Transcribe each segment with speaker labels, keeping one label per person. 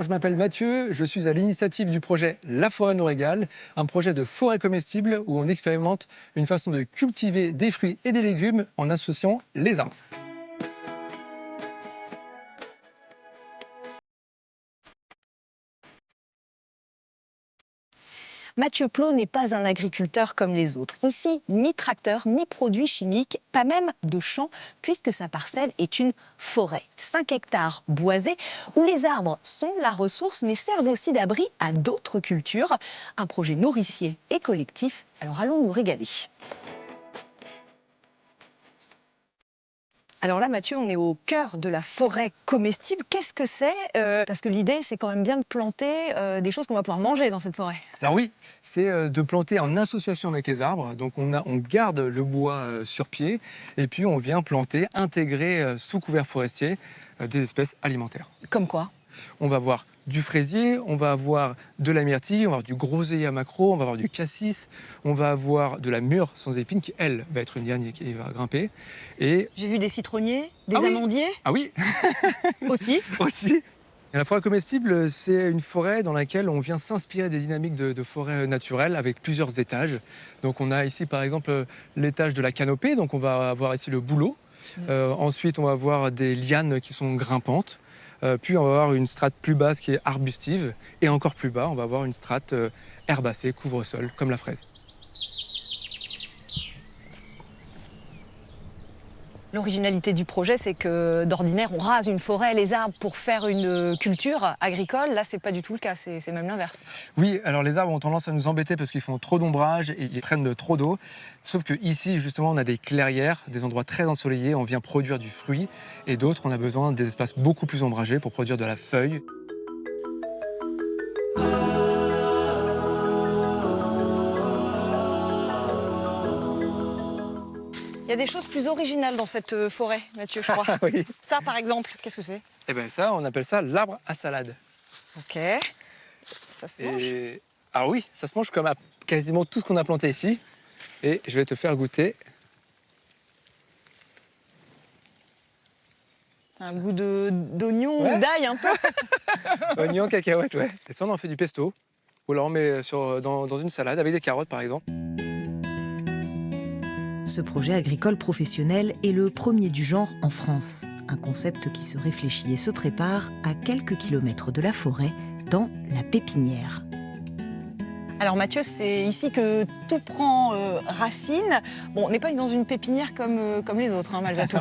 Speaker 1: Je m'appelle Mathieu, je suis à l'initiative du projet La Forêt nous régale, un projet de forêt comestible où on expérimente une façon de cultiver des fruits et des légumes en associant les arbres.
Speaker 2: Mathieu Plot n'est pas un agriculteur comme les autres. Ici, ni tracteur, ni produits chimiques, pas même de champs, puisque sa parcelle est une forêt. 5 hectares boisés, où les arbres sont la ressource, mais servent aussi d'abri à d'autres cultures. Un projet nourricier et collectif. Alors allons nous régaler. Alors là, Mathieu, on est au cœur de la forêt comestible. Qu'est-ce que c'est Parce que l'idée, c'est quand même bien de planter des choses qu'on va pouvoir manger dans cette forêt.
Speaker 1: Alors oui, c'est de planter en association avec les arbres. Donc on garde le bois sur pied et puis on vient planter, intégrer sous couvert forestier des espèces alimentaires.
Speaker 2: Comme quoi?
Speaker 1: On va avoir du fraisier, on va avoir de la myrtille, on va avoir du groseillier à maquereau, on va avoir du cassis, on va avoir de la mûre sans épines qui, elle, va être une dernière qui va grimper. Et
Speaker 2: J'ai vu des citronniers, des
Speaker 1: Ah oui.
Speaker 2: amandiers
Speaker 1: ah oui,
Speaker 2: aussi.
Speaker 1: aussi. Et la forêt comestible, c'est une forêt dans laquelle on vient s'inspirer des dynamiques de forêt naturelle avec plusieurs étages. Donc on a ici par exemple l'étage de la canopée, donc on va avoir ici le bouleau. Ensuite on va avoir des lianes qui sont grimpantes. Puis on va avoir une strate plus basse qui est arbustive. Et encore plus bas, on va avoir une strate herbacée, couvre-sol, comme la fraise.
Speaker 2: L'originalité du projet, c'est que d'ordinaire, on rase une forêt, les arbres pour faire une culture agricole. Là, c'est pas du tout le cas, c'est même l'inverse.
Speaker 1: Oui, alors les arbres ont tendance à nous embêter parce qu'ils font trop d'ombrage et ils prennent trop d'eau. Sauf que ici, justement, on a des clairières, des endroits très ensoleillés, on vient produire du fruit. Et d'autres, on a besoin des espaces beaucoup plus ombragés pour produire de la feuille.
Speaker 2: Il y a des choses plus originales dans cette forêt, Mathieu, je crois.
Speaker 1: Oui.
Speaker 2: Ça, par exemple, qu'est-ce que c'est?
Speaker 1: Et bien ça, on appelle ça l'arbre à salade.
Speaker 2: Ok, ça se mange.
Speaker 1: Alors oui, ça se mange comme à quasiment tout ce qu'on a planté ici. Et je vais te faire goûter.
Speaker 2: Un goût d'oignon
Speaker 1: Ouais.
Speaker 2: ou d'ail un peu.
Speaker 1: Oignon, cacahuète, ouais. Et ça, on en fait du pesto. Ou alors on met dans une salade avec des carottes, par exemple.
Speaker 3: Ce projet agricole professionnel est le premier du genre en France. Un concept qui se réfléchit et se prépare à quelques kilomètres de la forêt, dans la pépinière.
Speaker 2: Alors Mathieu, c'est ici que tout prend racine. Bon, on n'est pas dans une pépinière comme les autres, hein, malgré tout.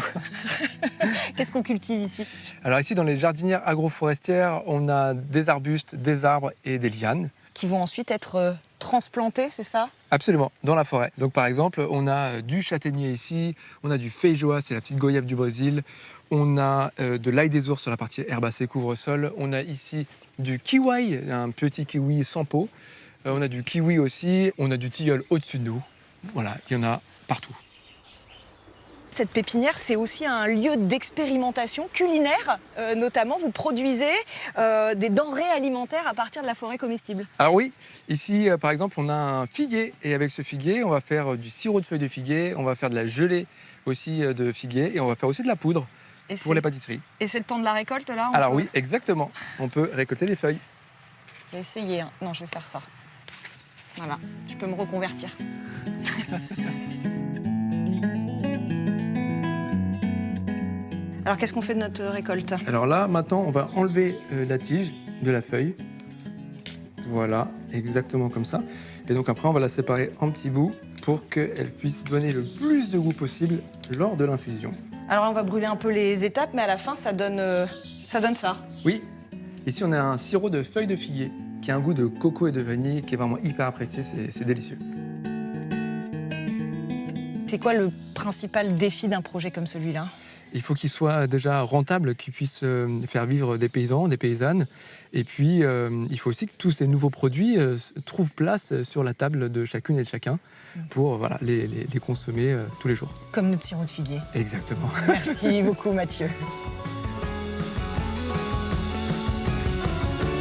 Speaker 2: Qu'est-ce qu'on cultive ici?
Speaker 1: Alors ici, dans les jardinières agroforestières, on a des arbustes, des arbres et des lianes.
Speaker 2: Qui vont ensuite être transplantés, c'est ça?
Speaker 1: Absolument, dans la forêt. Donc par exemple, on a du châtaignier ici, on a du feijoa, c'est la petite goyave du Brésil, on a de l'ail des ours sur la partie herbacée couvre-sol, on a ici du kiwi, un petit kiwi sans peau, on a du kiwi aussi, on a du tilleul au-dessus de nous. Voilà, il y en a partout.
Speaker 2: Cette pépinière, c'est aussi un lieu d'expérimentation culinaire, notamment. Vous produisez des denrées alimentaires à partir de la forêt comestible.
Speaker 1: Alors oui, ici par exemple on a un figuier et avec ce figuier on va faire du sirop de feuilles de figuier, on va faire de la gelée aussi de figuier et on va faire aussi de la poudre pour les pâtisseries.
Speaker 2: Et c'est le temps de la récolte là?
Speaker 1: Alors oui, exactement, on peut récolter des feuilles.
Speaker 2: Je vais essayer, hein. Non, je vais faire ça. Voilà, je peux me reconvertir. Alors qu'est-ce qu'on fait de notre récolte?
Speaker 1: Alors là maintenant on va enlever la tige de la feuille. Voilà, exactement comme ça. Et donc après on va la séparer en petits bouts pour qu'elle puisse donner le plus de goût possible lors de l'infusion.
Speaker 2: Alors là, on va brûler un peu les étapes, mais à la fin, ça donne ça.
Speaker 1: Oui, ici on a un sirop de feuilles de figuier qui a un goût de coco et de vanille qui est vraiment hyper apprécié, c'est délicieux.
Speaker 2: C'est quoi le principal défi d'un projet comme celui-là?
Speaker 1: Il faut qu'il soit déjà rentable, qu'il puisse faire vivre des paysans, des paysannes. Et puis, il faut aussi que tous ces nouveaux produits trouvent place sur la table de chacune et de chacun pour voilà, les consommer tous les jours.
Speaker 2: Comme notre sirop de figuier.
Speaker 1: Exactement.
Speaker 2: Merci beaucoup, Mathieu.